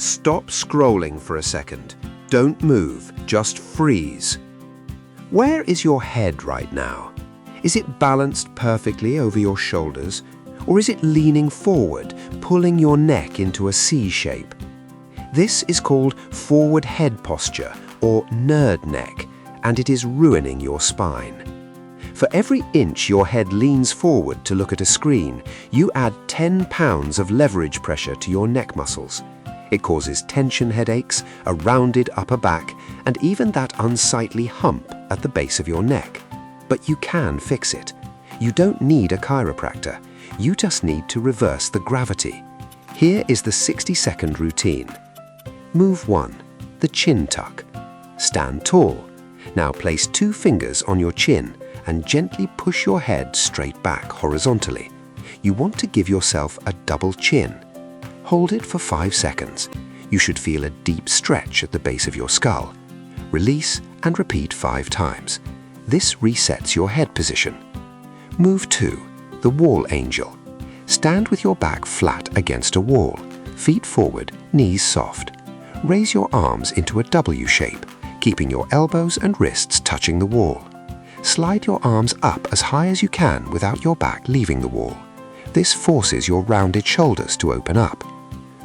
Stop scrolling for a second. Don't move, just freeze. Where is your head right now? Is it balanced perfectly over your shoulders, or is it leaning forward, pulling your neck into a C shape? This is called forward head posture, or nerd neck, and it is ruining your spine. For every inch your head leans forward to look at a screen, you add 10 pounds of leverage pressure to your neck muscles. It causes tension headaches, a rounded upper back, and even that unsightly hump at the base of your neck. But you can fix it. You don't need a chiropractor. You just need to reverse the gravity. Here is the 60-second routine. Move 1. The chin tuck. Stand tall. Now place 2 fingers on your chin and gently push your head straight back horizontally. You want to give yourself a double chin. Hold it for 5 seconds. You should feel a deep stretch at the base of your skull. Release and repeat 5 times. This resets your head position. Move 2. The wall angel. Stand with your back flat against a wall, feet forward, knees soft. Raise your arms into a W shape, keeping your elbows and wrists touching the wall. Slide your arms up as high as you can without your back leaving the wall. This forces your rounded shoulders to open up.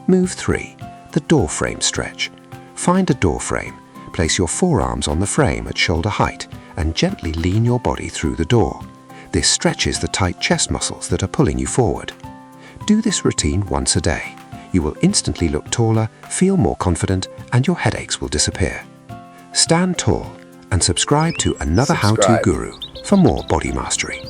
Move 3. The Doorframe Stretch. Find a door frame. Place your forearms on the frame at shoulder height and gently lean your body through the door. This stretches the tight chest muscles that are pulling you forward. Do this routine once a day. You will instantly look taller, feel more confident, and your headaches will disappear. Stand tall and subscribe to Another How To Guru for more body mastery.